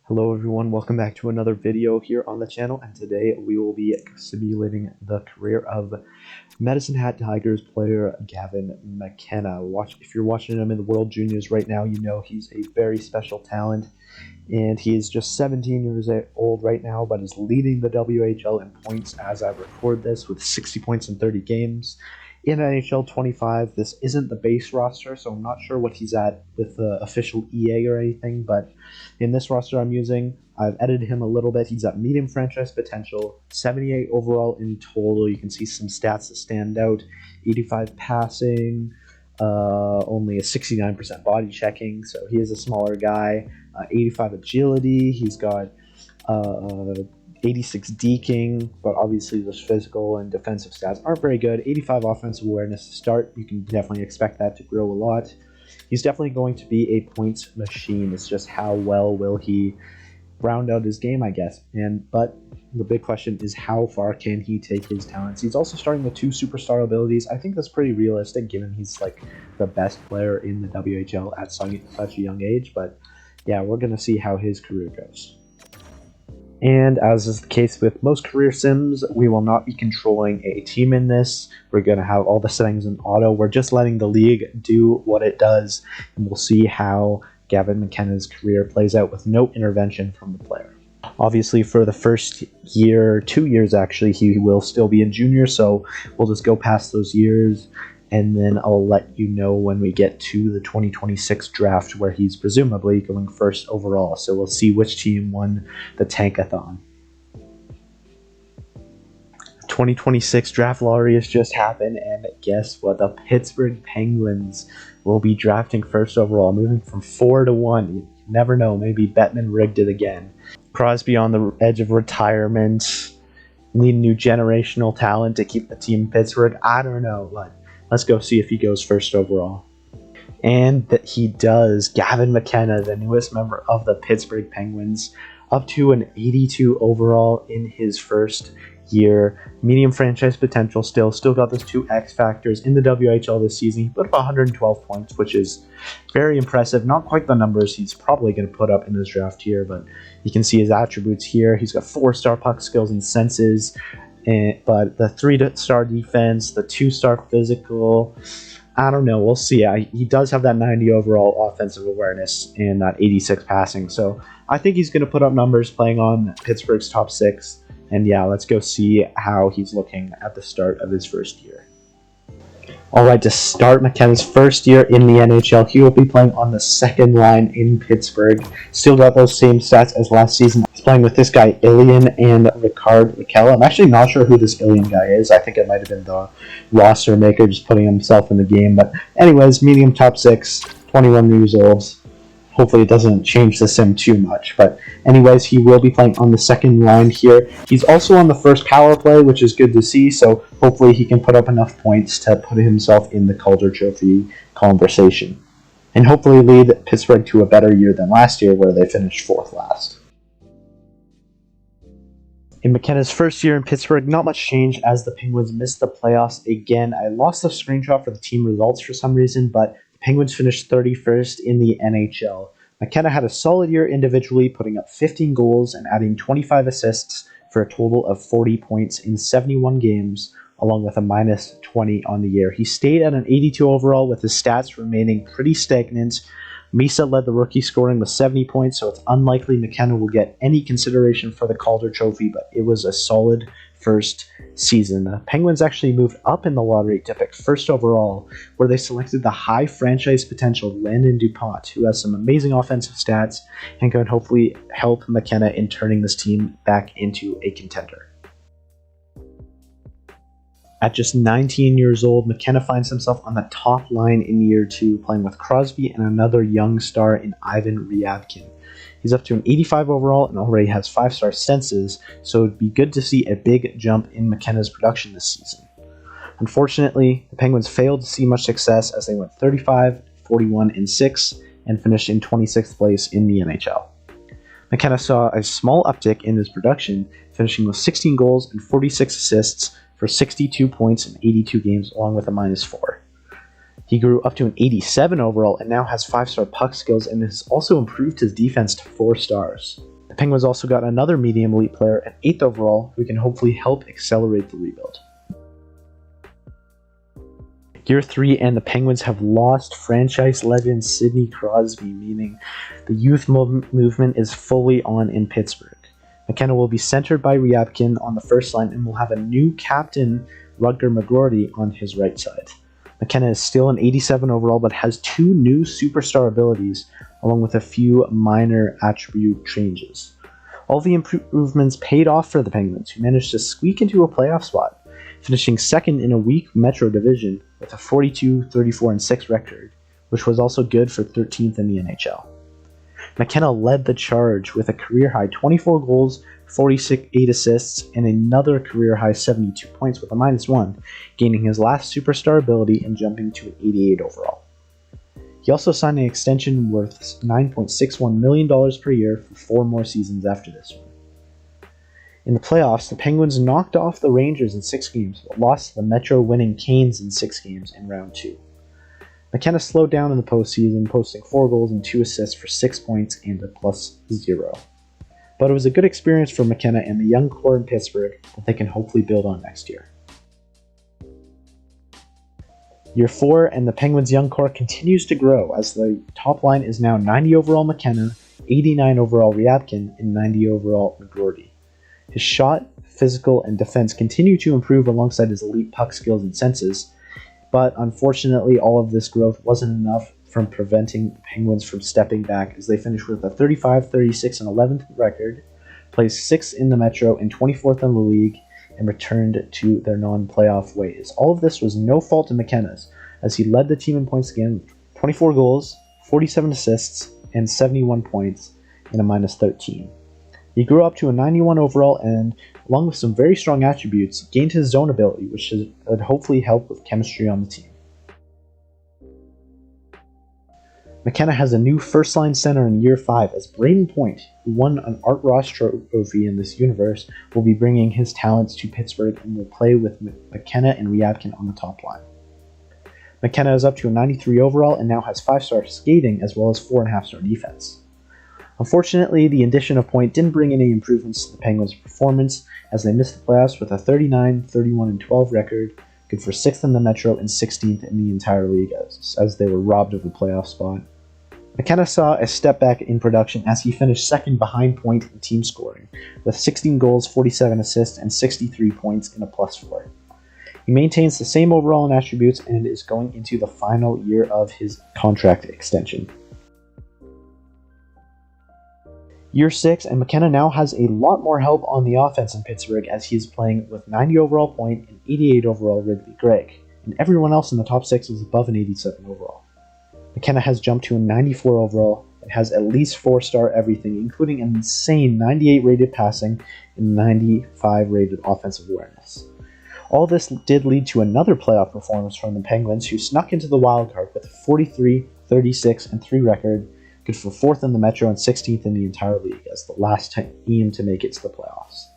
Hello everyone, welcome back to another video here on the channel, and today we will be simulating the career of Medicine Hat Tigers player Gavin Mckenna. If you're watching him in the World Juniors right now, you know he's a very special talent, and he is just 17 years old right now, but is leading the WHL in points as I record this with 60 points in 30 games. In NHL 25, this isn't the base roster, so I'm not sure what he's at with the official EA or anything, but in this roster I'm using, I've edited him a little bit. He's at medium franchise potential, 78 overall in total. You can see some stats that stand out: 85 passing, only a 69% body checking, so he is a smaller guy. 85 agility, he's got 86 deking, but obviously those physical and defensive stats aren't very good. 85 offensive awareness to start. You can definitely expect that to grow a lot. He's definitely going to be a points machine. It's just how well will he round out his game, I guess. But the big question is, how far can he take his talents? He's also starting with 2 superstar abilities. I think that's pretty realistic given he's like the best player in the WHL at such a young age. But yeah, we're going to see how his career goes. And as is the case with most career sims, we will not be controlling a team in this. We're going to have all the settings in auto. We're just letting the league do what it does, and we'll see how Gavin Mckenna's career plays out with no intervention from the player. Obviously, for the first year, 2 years actually, he will still be a junior, so we'll just go past those years, and then I'll let you know when we get to the 2026 draft, where he's presumably going first overall. So we'll see which team won the Tankathon. 2026 draft lottery has just happened, and guess what? The Pittsburgh Penguins will be drafting first overall, moving from 4 to 1. You never know, maybe Bettman rigged it again. Crosby on the edge of retirement. Need new generational talent to keep the team in Pittsburgh. I don't know, but let's go see if he goes first overall. And that he does. Gavin Mckenna, the newest member of the Pittsburgh Penguins, up to an 82 overall in his first year. Medium franchise potential still got those 2 X factors in the WHL this season. He put up 112 points, which is very impressive. Not quite the numbers he's probably going to put up in this draft here, but you can see his attributes here. He's got 4-star puck skills and senses, but the 3-star defense, the 2-star physical, I don't know. We'll see. He does have that 90 overall offensive awareness and that 86 passing, so I think he's going to put up numbers playing on Pittsburgh's top 6. And yeah, let's go see how he's looking at the start of his first year. Alright, to start Mckenna's first year in the NHL, he will be playing on the second line in Pittsburgh. Still got those same stats as last season. He's playing with this guy, Ilian and Ricard Rakell. I'm actually not sure who this Ilian guy is. I think it might have been the roster maker just putting himself in the game. But anyways, medium top 6, 21 years old. Hopefully it doesn't change the sim too much. But anyways, he will be playing on the second line here. He's also on the first power play, which is good to see. So hopefully he can put up enough points to put himself in the Calder Trophy conversation. And hopefully lead Pittsburgh to a better year than last year, where they finished 4th last. In Mckenna's first year in Pittsburgh, not much change as the Penguins missed the playoffs again. I lost the screenshot for the team results for some reason, but Penguins finished 31st in the NHL. Mckenna had a solid year individually, putting up 15 goals and adding 25 assists for a total of 40 points in 71 games, along with a minus 20 on the year. He stayed at an 82 overall, with his stats remaining pretty stagnant. Misa led the rookie scoring with 70 points, so it's unlikely Mckenna will get any consideration for the Calder Trophy, but it was a solid first season. The Penguins actually moved up in the lottery to pick first overall, where they selected the high franchise potential Landon Dupont, who has some amazing offensive stats and can hopefully help Mckenna in turning this team back into a contender. At just 19 years old, Mckenna finds himself on the top line in year 2, playing with Crosby and another young star in Ivan Ryabkin. He's up to an 85 overall and already has 5-star senses, so it would be good to see a big jump in Mckenna's production this season. Unfortunately, the Penguins failed to see much success as they went 35, 41, and 6 and finished in 26th place in the NHL. Mckenna saw a small uptick in his production, finishing with 16 goals and 46 assists for 62 points in 82 games, along with a minus 4. He grew up to an 87 overall and now has 5-star puck skills and has also improved his defense to 4 stars. The Penguins also got another medium elite player at 8th overall who can hopefully help accelerate the rebuild. Year 3 and the Penguins have lost franchise legend Sidney Crosby, meaning the youth movement is fully on in Pittsburgh. McKenna will be centered by Ryabkin on the first line and will have a new captain, Rutger McGroarty, on his right side. McKenna is still an 87 overall but has 2 new superstar abilities along with a few minor attribute changes. All the improvements paid off for the Penguins, who managed to squeak into a playoff spot, finishing second in a weak Metro division with a 42-34-6 record, which was also good for 13th in the NHL. McKenna led the charge with a career-high 24 goals, 48 assists, and another career-high 72 points with a -1, gaining his last superstar ability and jumping to an 88 overall. He also signed an extension worth $9.61 million per year for 4 more seasons after this one. In the playoffs, the Penguins knocked off the Rangers in 6 games, but lost to the Metro-winning Canes in 6 games in round 2. McKenna slowed down in the postseason, posting 4 goals and 2 assists for 6 points and a +0. But it was a good experience for McKenna and the young core in Pittsburgh that they can hopefully build on next year. Year 4 and the Penguins' young core continues to grow as the top line is now 90 overall McKenna, 89 overall Ryabkin, and 90 overall McGroarty. His shot, physical, and defense continue to improve alongside his elite puck skills and senses, but unfortunately all of this growth wasn't enough from preventing the Penguins from stepping back as they finished with a 35-36-11 record, placed 6th in the Metro and 24th in the league, and returned to their non-playoff ways. All of this was no fault of McKenna's, as he led the team in points again with 24 goals, 47 assists, and 71 points in a -13. He grew up to a 91 overall and, along with some very strong attributes, gained his zone ability, which should hopefully help with chemistry on the team. McKenna has a new first-line center in Year 5 as Braden Point, who won an Art Ross trophy in this universe, will be bringing his talents to Pittsburgh and will play with McKenna and Ryabkin on the top line. McKenna is up to a 93 overall and now has 5-star skating as well as 4.5-star defense. Unfortunately, the addition of Point didn't bring any improvements to the Penguins' performance as they missed the playoffs with a 39-31-12 record, good for 6th in the Metro and 16th in the entire league as they were robbed of a playoff spot. McKenna saw a step back in production as he finished second behind Point in team scoring, with 16 goals, 47 assists, and 63 points in a +4. He maintains the same overall in attributes and is going into the final year of his contract extension. Year 6, and McKenna now has a lot more help on the offense in Pittsburgh as he is playing with 90 overall Point and 88 overall Ridley Gregg, and everyone else in the top 6 is above an 87 overall. McKenna has jumped to a 94 overall and has at least 4-star everything, including an insane 98 rated passing and 95 rated offensive awareness. All this did lead to another playoff performance from the Penguins, who snuck into the wildcard with a 43-36-3 record, good for 4th in the Metro and 16th in the entire league as the last team to make it to the playoffs.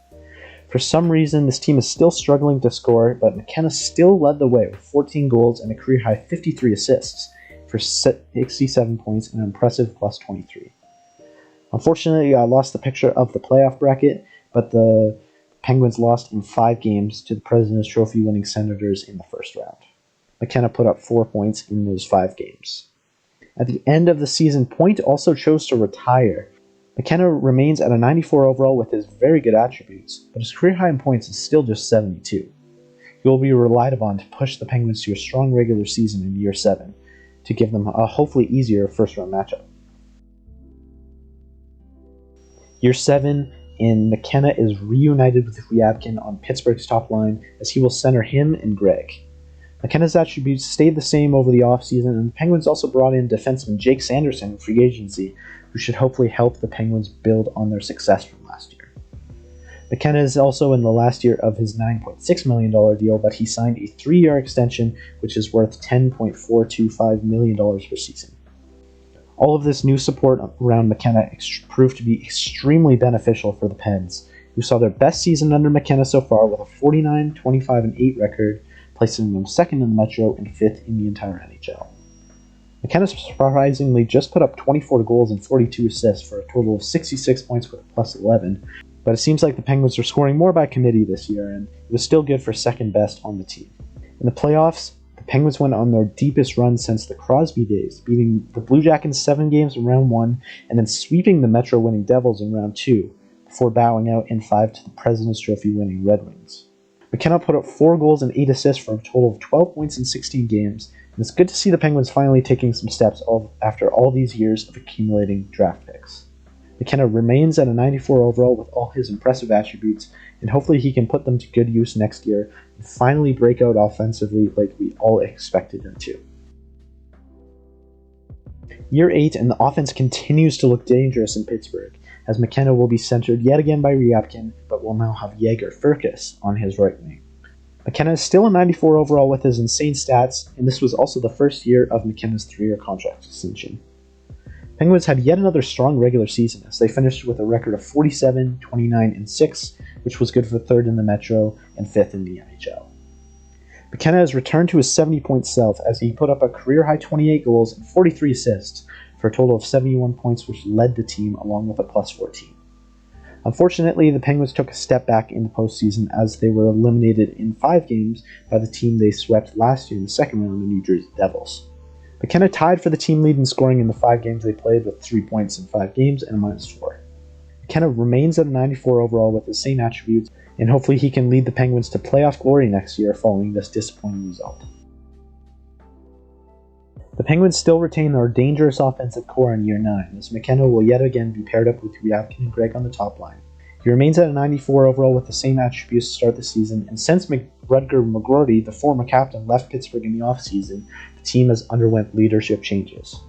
For some reason, this team is still struggling to score, but McKenna still led the way with 14 goals and a career-high 53 assists for 67 points and an impressive +23. Unfortunately, I lost the picture of the playoff bracket, but the Penguins lost in 5 games to the President's Trophy winning Senators in the first round. McKenna put up 4 points in those 5 games. At the end of the season, Point also chose to retire. McKenna remains at a 94 overall with his very good attributes, but his career high in points is still just 72. He will be relied upon to push the Penguins to a strong regular season in Year 7, to give them a hopefully easier first-round matchup. Year 7, and McKenna is reunited with Ryabkin on Pittsburgh's top line as he will center him and Gregg. McKenna's attributes stayed the same over the offseason, and the Penguins also brought in defenseman Jake Sanderson in free agency, who should hopefully help the Penguins build on their success from last year. McKenna is also in the last year of his $9.6 million deal, but he signed a 3-year extension, which is worth $10.425 million per season. All of this new support around McKenna proved to be extremely beneficial for the Pens, who saw their best season under McKenna so far with a 49-25-8 record, placing them 2nd in the Metro and 5th in the entire NHL. McKenna surprisingly just put up 24 goals and 42 assists for a total of 66 points with a plus 11, but it seems like the Penguins are scoring more by committee this year, and it was still good for second best on the team. In the playoffs, the Penguins went on their deepest run since the Crosby days, beating the Blue Jackets 7 games in round 1 and then sweeping the Metro winning Devils in round 2, before bowing out in 5 to the President's Trophy winning Red Wings. McKenna put up 4 goals and 8 assists for a total of 12 points in 16 games, and it's good to see the Penguins finally taking some steps after all these years of accumulating draft picks. McKenna remains at a 94 overall with all his impressive attributes, and hopefully he can put them to good use next year and finally break out offensively like we all expected him to. Year 8, and the offense continues to look dangerous in Pittsburgh, as McKenna will be centered yet again by Ryabkin, but will now have Jaeger Furcus on his right wing. McKenna is still a 94 overall with his insane stats, and this was also the first year of McKenna's 3-year contract extension. Penguins had yet another strong regular season as they finished with a record of 47, 29, and 6, which was good for 3rd in the Metro and 5th in the NHL. McKenna has returned to his 70-point self as he put up a career-high 28 goals and 43 assists for a total of 71 points, which led the team along with a plus 14. Unfortunately, the Penguins took a step back in the postseason as they were eliminated in 5 games by the team they swept last year in the second round, the New Jersey Devils. McKenna tied for the team lead in scoring in the 5 games they played with 3 points in 5 games and a -4. McKenna remains at a 94 overall with the same attributes, and hopefully he can lead the Penguins to playoff glory next year following this disappointing result. The Penguins still retain their dangerous offensive core in Year 9, as McKenna will yet again be paired up with Ryabkin and Gregg on the top line. He remains at a 94 overall with the same attributes to start the season, and since Rutger McGroarty, the former captain, left Pittsburgh in the offseason, the team has underwent leadership changes.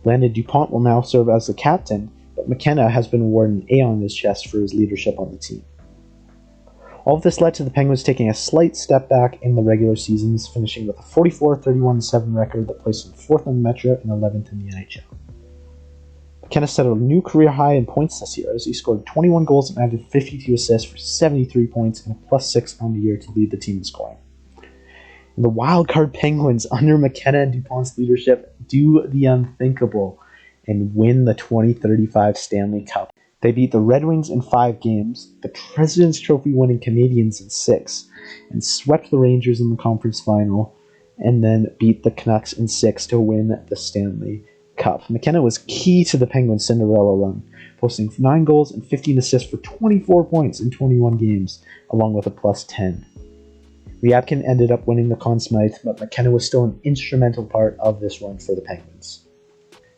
Landon DuPont will now serve as the captain, but McKenna has been awarded an A on his chest for his leadership on the team. All of this led to the Penguins taking a slight step back in the regular seasons, finishing with a 44-31-7 record that placed them 4th in the Metro and 11th in the NHL. McKenna set a new career high in points this year as he scored 21 goals and added 52 assists for 73 points and a +6 on the year to lead the team in scoring. And the wildcard Penguins, under McKenna and DuPont's leadership, do the unthinkable and win the 2035 Stanley Cup. They beat the Red Wings in 5 games, the President's Trophy winning Canadiens in 6, and swept the Rangers in the conference final, and then beat the Canucks in 6 to win the Stanley Cup. McKenna was key to the Penguins' Cinderella run, posting 9 goals and 15 assists for 24 points in 21 games, along with a +10. Ryabkin ended up winning the Conn Smythe, but McKenna was still an instrumental part of this run for the Penguins.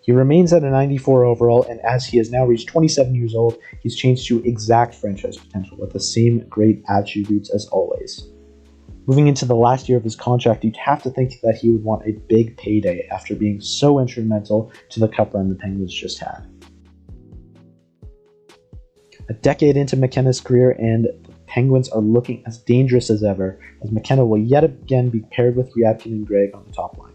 He remains at a 94 overall, and as he has now reached 27 years old, he's changed to exact franchise potential with the same great attributes as always. Moving into the last year of his contract, you'd have to think that he would want a big payday after being so instrumental to the cup run the Penguins just had. A decade into McKenna's career, and the Penguins are looking as dangerous as ever, as McKenna will yet again be paired with Ryabkin and Gregg on the top line.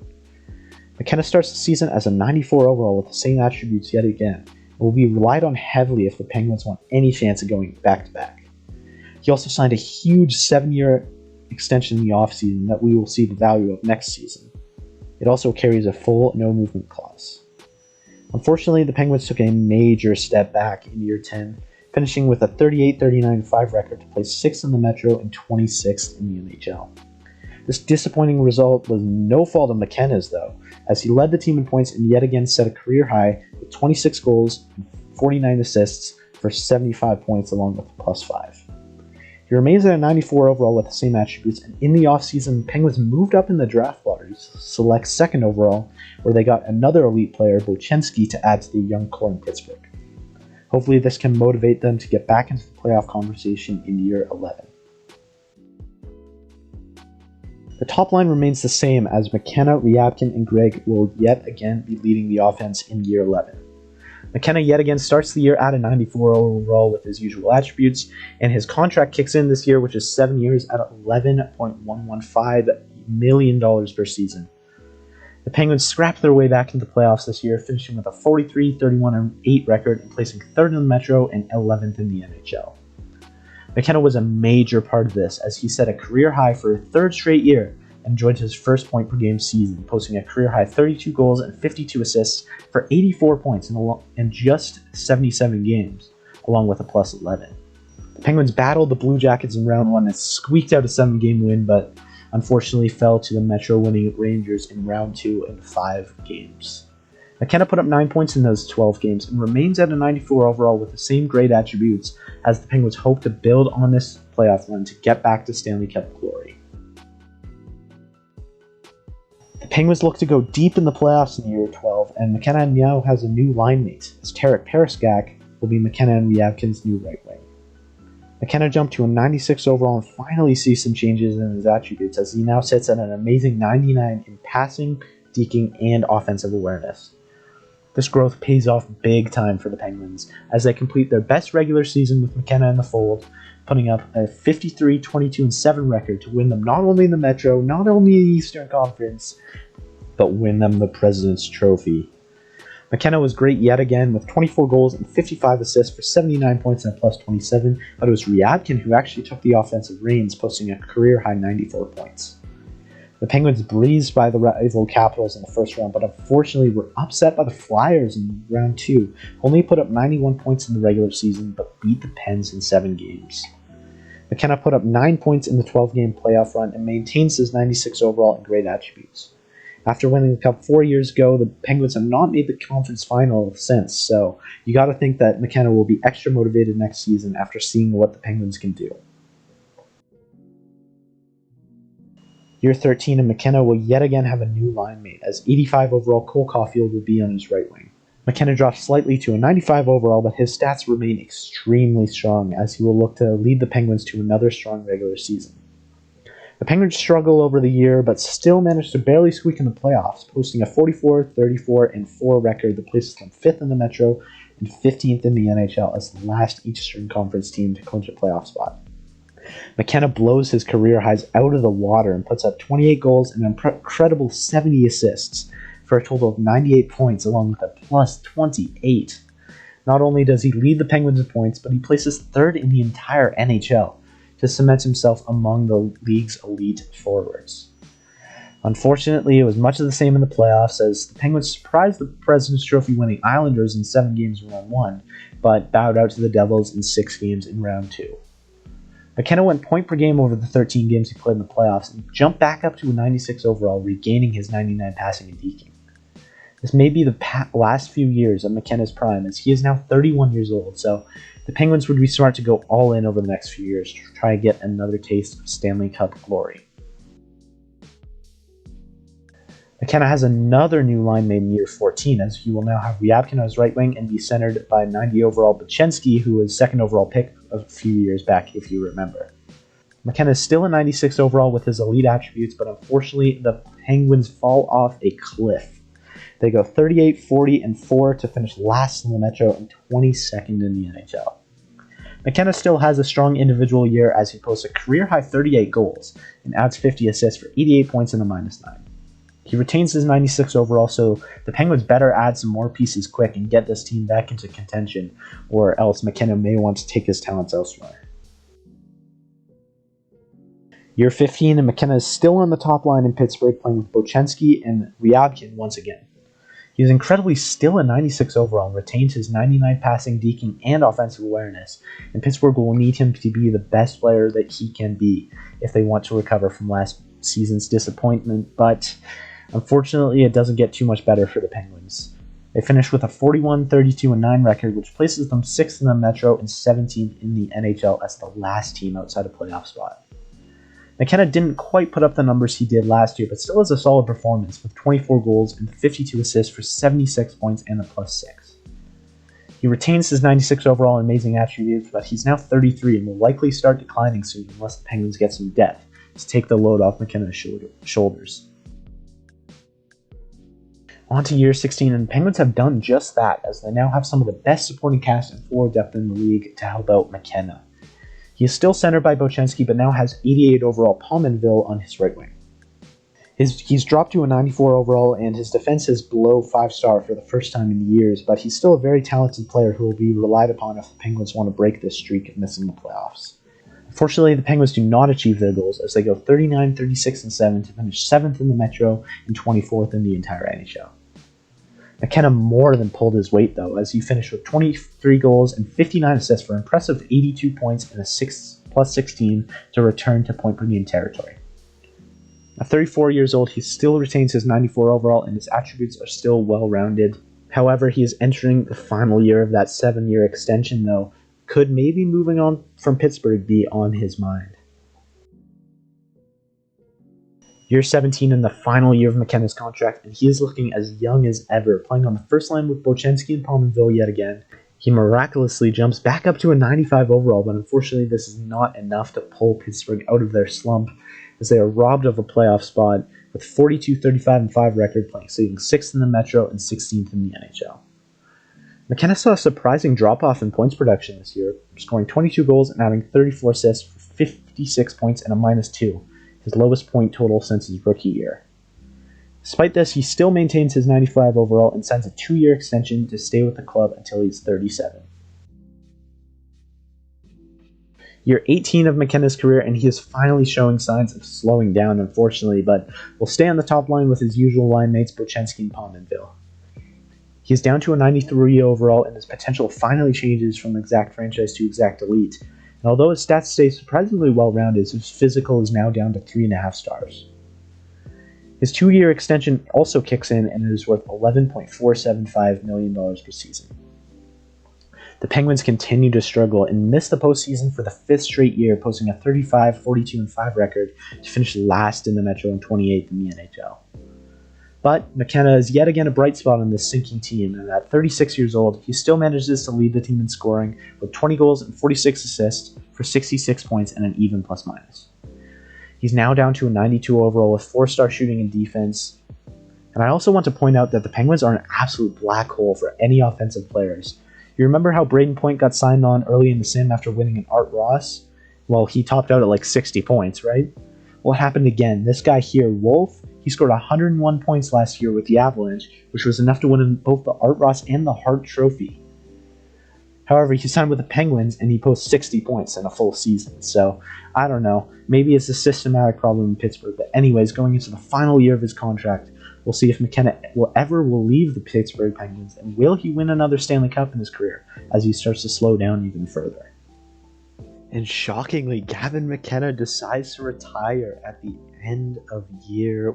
McKenna starts the season as a 94 overall with the same attributes yet again, and will be relied on heavily if the Penguins want any chance of going back-to-back. He also signed a huge 7-year extension in the offseason that we will see the value of next season. It also carries a full no-movement clause. Unfortunately, the Penguins took a major step back in Year 10, finishing with a 38-39-5 record to place 6th in the Metro and 26th in the NHL. This disappointing result was no fault of McKenna's, though, as he led the team in points and yet again set a career high with 26 goals and 49 assists for 75 points along with a +5. He remains at a 94 overall with the same attributes, and in the offseason, Penguins moved up in the draft lottery to select 2nd overall, where they got another elite player, Bochenski, to add to the young core in Pittsburgh. Hopefully this can motivate them to get back into the playoff conversation in Year 11. The top line remains the same as McKenna, Ryabkin, and Gregg will yet again be leading the offense in Year 11. McKenna yet again starts the year at a 94 overall with his usual attributes, and his contract kicks in this year, which is 7 years at $11.115 million per season. The Penguins scrapped their way back into the playoffs this year, finishing with a 43-31-8 record and placing 3rd in the Metro and 11th in the NHL. McKenna was a major part of this, as he set a career high for a 3rd straight year, and enjoyed his first point per game season, posting a career-high 32 goals and 52 assists for 84 points in just 77 games, along with a plus 11. The Penguins battled the Blue Jackets in round 1 and squeaked out a 7-game win, but unfortunately fell to the Metro-winning Rangers in round 2 in 5 games. McKenna put up 9 points in those 12 games and remains at a 94 overall with the same great attributes as the Penguins hope to build on this playoff run to get back to Stanley Cup glory. The Penguins look to go deep in the playoffs in the year 12, and McKenna now has a new line mate, as Tarek Periskak will be McKenna and Ryabkin's new right wing. McKenna jumped to a 96 overall and finally sees some changes in his attributes, as he now sits at an amazing 99 in passing, deking, and offensive awareness. This growth pays off big time for the Penguins as they complete their best regular season with McKenna in the fold, putting up a 53, 22, and 7 record to win them not only the Metro, not only the Eastern Conference, but win them the President's Trophy. McKenna was great yet again with 24 goals and 55 assists for 79 points and a plus 27, but it was Ryabkin who actually took the offensive reins, posting a career-high 94 points. The Penguins breezed by the rival Capitals in the first round, but unfortunately were upset by the Flyers in round 2, only put up 91 points in the regular season, but beat the Pens in 7 games. McKenna put up 9 points in the 12-game playoff run and maintains his 96 overall and great attributes. After winning the Cup 4 years ago, the Penguins have not made the conference final since, so you got to think that McKenna will be extra motivated next season after seeing what the Penguins can do. Year 13 and McKenna will yet again have a new line mate, as 85 overall Cole Caulfield will be on his right wing. McKenna dropped slightly to a 95 overall, but his stats remain extremely strong, as he will look to lead the Penguins to another strong regular season. The Penguins struggle over the year, but still managed to barely squeak in the playoffs, posting a 44, 34, and 4 record that places them 5th in the Metro and 15th in the NHL as the last Eastern Conference team to clinch a playoff spot. McKenna blows his career highs out of the water and puts up 28 goals and an incredible 70 assists for a total of 98 points along with a plus 28. Not only does he lead the Penguins in points, but he places 3rd in the entire NHL to cement himself among the league's elite forwards. Unfortunately, it was much of the same in the playoffs, as the Penguins surprised the President's Trophy winning Islanders in 7 games in round 1, but bowed out to the Devils in 6 games in round 2. McKenna went point per game over the 13 games he played in the playoffs and jumped back up to a 96 overall, regaining his 99 passing and deking. This may be the last few years of McKenna's prime, as he is now 31 years old, so the Penguins would be smart to go all in over the next few years to try to get another taste of Stanley Cup glory. McKenna has another new line mate in year 14, as he will now have Ryabkin on his right wing and be centered by 90 overall Buchenski, who was 2nd overall pick a few years back, if you remember. McKenna is still a 96 overall with his elite attributes, but unfortunately the Penguins fall off a cliff. They go 38, 40, and 4 to finish last in the Metro and 22nd in the NHL. McKenna still has a strong individual year as he posts a career-high 38 goals and adds 50 assists for 88 points and a -9. He retains his 96 overall, so the Penguins better add some more pieces quick and get this team back into contention, or else McKenna may want to take his talents elsewhere. Year 15, and McKenna is still on the top line in Pittsburgh, playing with Buchenski and Ryabkin once again. He is incredibly still a 96 overall and retains his 99 passing, deking, and offensive awareness, and Pittsburgh will need him to be the best player that he can be if they want to recover from last season's disappointment, but unfortunately it doesn't get too much better for the Penguins. They finish with a 41, 32, and 9 record, which places them 6th in the Metro and 17th in the NHL as the last team outside a playoff spot. McKenna didn't quite put up the numbers he did last year, but still has a solid performance with 24 goals and 52 assists for 76 points and a +6. He retains his 96 overall amazing attributes, but he's now 33 and will likely start declining soon unless the Penguins get some depth to take the load off McKenna's shoulders. On to year 16, and the Penguins have done just that, as they now have some of the best supporting cast and forward depth in the league to help out McKenna. He is still centered by Buchenski, but now has 88 overall Pominville on his right wing. He's dropped to a 94 overall, and his defense is below 5-star for the first time in years, but he's still a very talented player who will be relied upon if the Penguins want to break this streak of missing the playoffs. Unfortunately, the Penguins do not achieve their goals as they go 39, 36, and 7 to finish 7th in the Metro and 24th in the entire NHL. McKenna more than pulled his weight, though, as he finished with 23 goals and 59 assists for an impressive 82 points and a 6+16 to return to point-per-game territory. At 34 years old, he still retains his 94 overall, and his attributes are still well-rounded. However, he is entering the final year of that 7-year extension, though. Could maybe moving on from Pittsburgh be on his mind? Year 17 in the final year of McKenna's contract, and he is looking as young as ever, playing on the first line with Bochenski and Pominville yet again. He miraculously jumps back up to a 95 overall, but unfortunately this is not enough to pull Pittsburgh out of their slump, as they are robbed of a playoff spot with 42, 35, and 5 record, playing, sitting 6th in the Metro and 16th in the NHL. McKenna saw a surprising drop-off in points production this year, scoring 22 goals and having 34 assists for 56 points and a -2, his lowest point total since his rookie year. Despite this, he still maintains his 95 overall and signs a 2-year extension to stay with the club until he's 37. Year 18 of McKenna's career, and he is finally showing signs of slowing down, unfortunately, but will stay on the top line with his usual line mates Bochenski and Pominville. He is down to a 93 overall, and his potential finally changes from exact franchise to exact elite. And although his stats stay surprisingly well-rounded, his physical is now down to 3.5 stars. His 2-year extension also kicks in, and it is worth $11.475 million per season. The Penguins continue to struggle and miss the postseason for the 5th straight year, posting a 35, 42, and 5 record to finish last in the Metro and 28th in the NHL. But McKenna is yet again a bright spot on this sinking team, and at 36 years old, he still manages to lead the team in scoring with 20 goals and 46 assists for 66 points and an even plus-minus. He's now down to a 92 overall with 4-star shooting and defense. And I also want to point out that the Penguins are an absolute black hole for any offensive players. You remember how Braden Point got signed on early in the sim after winning an Art Ross? Well, he topped out at like 60 points, right? Well, it happened again. This guy here, Wolf, he scored 101 points last year with the Avalanche, which was enough to win both the Art Ross and the Hart Trophy. However, he signed with the Penguins, and he posts 60 points in a full season. So, I don't know. Maybe it's a systematic problem in Pittsburgh. But anyways, going into the final year of his contract, we'll see if McKenna will leave the Pittsburgh Penguins, and will he win another Stanley Cup in his career as he starts to slow down even further. And shockingly, Gavin Mckenna decides to retire at the end of year,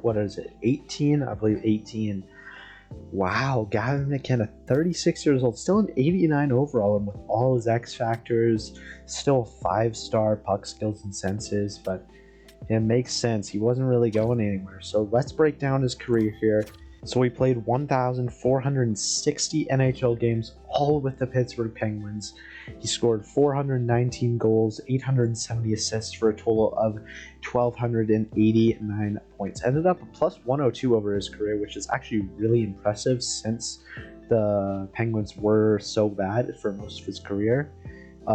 18? I believe 18. Wow, Gavin Mckenna, 36 years old, still an 89 overall, and with all his X factors, still a 5-star puck skills and senses, but it makes sense. He wasn't really going anywhere. So let's break down his career here. So he played 1,460 NHL games, all with the Pittsburgh Penguins. He scored 419 goals, 870 assists for a total of 1,289 points. Ended up a plus 102 over his career, which is actually really impressive since the Penguins were so bad for most of his career.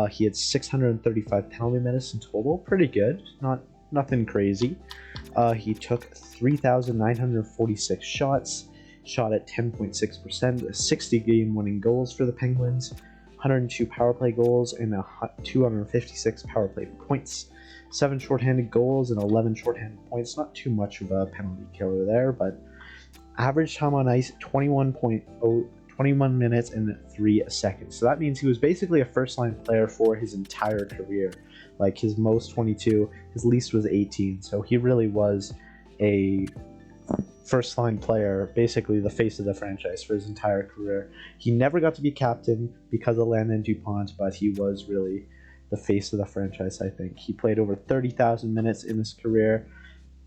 He had 635 penalty minutes in total. Pretty good. Nothing crazy. He took 3,946 shots, shot at 10.6%, 60 game-winning goals for the Penguins, 102 power play goals, and 256 power play points, 7 shorthanded goals and 11 shorthanded points. Not too much of a penalty killer there, but average time on ice 21 minutes and 3 seconds. So that means he was basically a first-line player for his entire career. Like his most 22, his least was 18. So he really was a first-line player, basically the face of the franchise for his entire career. He never got to be captain because of Landon DuPont, but he was really the face of the franchise, I think. He played over 30,000 minutes in his career.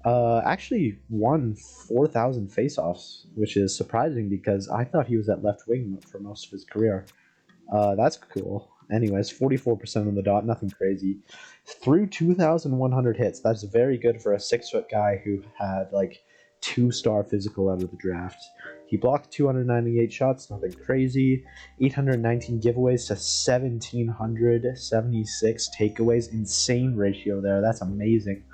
Actually won 4,000 faceoffs, which is surprising because I thought he was at left wing for most of his career. That's cool. Anyways, 44% on the dot, nothing crazy. Threw 2,100 hits. That's very good for a 6-foot guy who had like 2-star physical out of the draft. He blocked 298 shots, nothing crazy. 819 giveaways to 1,776 takeaways. Insane ratio there. That's amazing.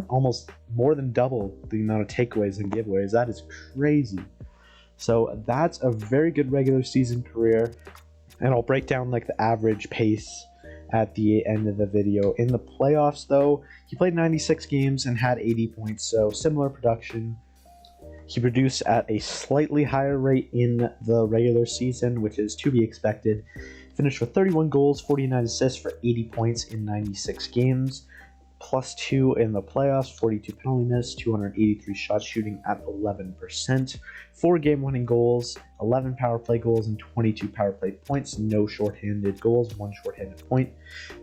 Almost more than double the amount of takeaways and giveaways. That is crazy. So that's a very good regular season career. And I'll break down like the average pace at the end of the video. In the playoffs, though, he played 96 games and had 80 points, so similar production. He produced at a slightly higher rate in the regular season, which is to be expected. Finished with 31 goals, 49 assists for 80 points in 96 games. +2 in the playoffs, 42 penalty minutes, 283 shots, shooting at 11%, 4 game-winning goals, 11 power play goals, and 22 power play points. No shorthanded goals, 1 shorthanded point.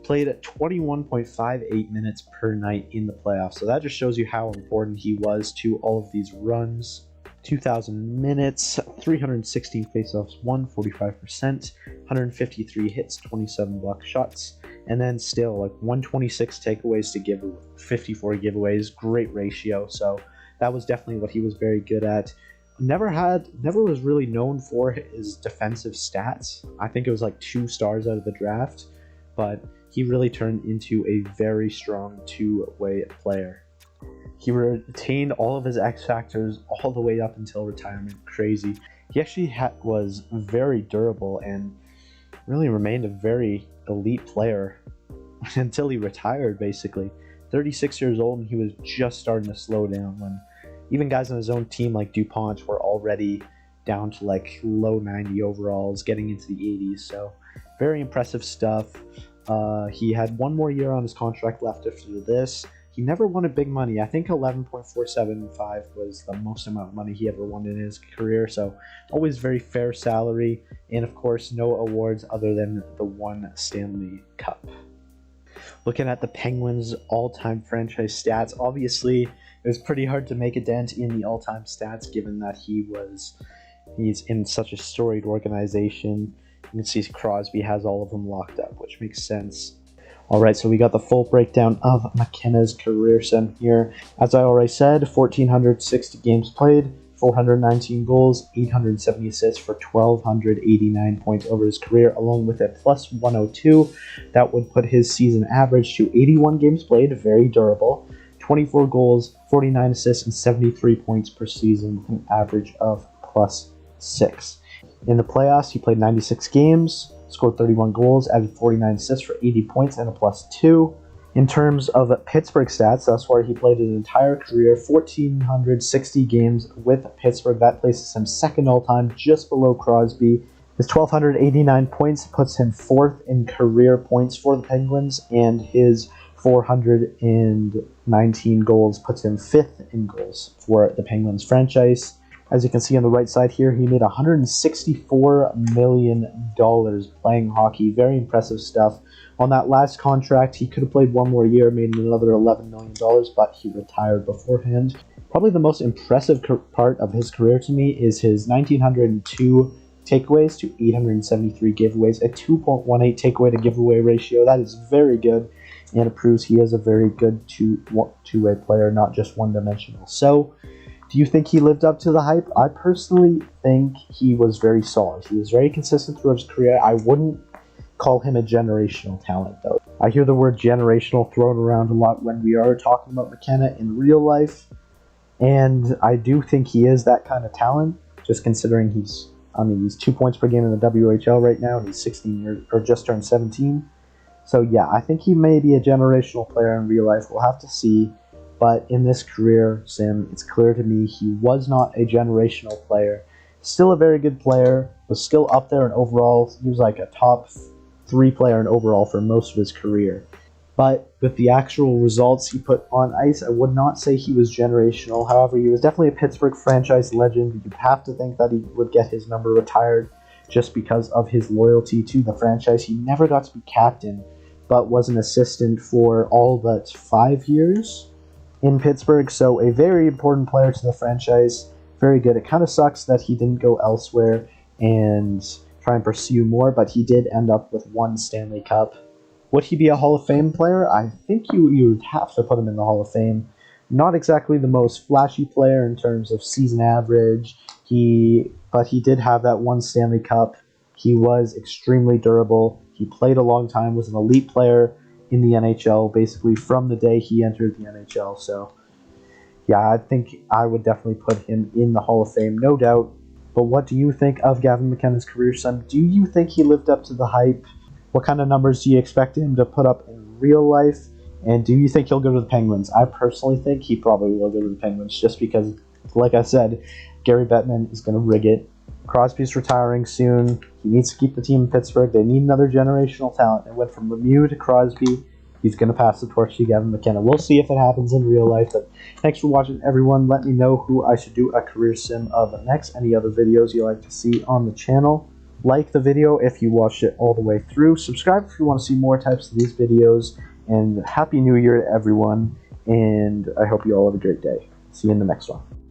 Played at 21.58 minutes per night in the playoffs. So that just shows you how important he was to all of these runs. 2,000 minutes, 316 faceoffs won, 45%, 153 hits, 27 block shots, and then still like 126 takeaways to give 54 giveaways. Great ratio. So that was definitely what he was very good at. Never was really known for his defensive stats. I think it was like 2 stars out of the draft, but he really turned into a very strong two-way player. He retained all of his X factors all the way up until retirement. Crazy. He actually was very durable and really remained a very elite player until he retired, basically. 36 years old, and he was just starting to slow down when even guys on his own team like DuPont were already down to like low 90 overalls, getting into the 80s. So very impressive stuff. He had 1 more year on his contract left after this. He never wanted big money. I think 11.475 was the most amount of money he ever won in his career. So always very fair salary. And of course, no awards other than the 1 Stanley Cup. Looking at the Penguins' all-time franchise stats, obviously it was pretty hard to make a dent in the all-time stats given that he's in such a storied organization. You can see Crosby has all of them locked up, which makes sense. Alright, so we got the full breakdown of McKenna's career sim here. As I already said, 1,460 games played, 419 goals, 870 assists for 1,289 points over his career, along with a plus 102. That would put his season average to 81 games played, very durable, 24 goals, 49 assists, and 73 points per season with an average of plus 6. In the playoffs, he played 96 games, scored 31 goals, added 49 assists for 80 points and a plus 2. In terms of Pittsburgh stats, that's where he played an entire career, 1,460 games with Pittsburgh. That places him second all-time, just below Crosby. His 1,289 points puts him 4th in career points for the Penguins, and his 419 goals puts him 5th in goals for the Penguins franchise. As you can see on the right side here, he made $164 million playing hockey. Very impressive stuff. On that last contract, he could have played 1 more year, made another $11 million, but he retired beforehand. Probably the most impressive part of his career to me is his 1,902 takeaways to 873 giveaways, a 2.18 takeaway to giveaway ratio. That is very good, and it proves he is a very good two-way player, not just one-dimensional. So, do you think he lived up to the hype? I personally think he was very solid. He was very consistent throughout his career. I wouldn't call him a generational talent, though. I hear the word generational thrown around a lot when we are talking about McKenna in real life, and I do think he is that kind of talent, just considering he's 2 points per game in the WHL right now, and he's 16 years, or just turned 17. So yeah, I think he may be a generational player in real life. We'll have to see. But in this career sim, it's clear to me he was not a generational player. Still a very good player, was still up there in overall. He was like a top 3 player in overall for most of his career. But with the actual results he put on ice, I would not say he was generational. However, he was definitely a Pittsburgh franchise legend. You'd have to think that he would get his number retired just because of his loyalty to the franchise. He never got to be captain, but was an assistant for all but 5 years in Pittsburgh, so a very important player to the franchise. Very good. It kind of sucks that he didn't go elsewhere and try and pursue more, but he did end up with 1 Stanley Cup. Would he be a Hall of Fame player? I think you would have to put him in the Hall of Fame. Not exactly the most flashy player in terms of season average, but he did have that 1 Stanley Cup. He was extremely durable. He played a long time, was an elite player in the NHL, basically from the day he entered the NHL. So, yeah, I think I would definitely put him in the Hall of Fame, no doubt. But what do you think of Gavin McKenna's career, son? Do you think he lived up to the hype? What kind of numbers do you expect him to put up in real life? And do you think he'll go to the Penguins? I personally think he probably will go to the Penguins just because, like I said, Gary Bettman is going to rig it. Crosby's retiring soon. He needs to keep the team in Pittsburgh. They need another generational talent. It went from Lemieux to Crosby. He's going to pass the torch to Gavin Mckenna. We'll see if it happens in real life. But thanks for watching, everyone. Let me know who I should do a career sim of next. Any other videos you like to see on the channel. Like the video if you watched it all the way through. Subscribe if you want to see more types of these videos. And Happy New Year to everyone. And I hope you all have a great day. See you in the next one.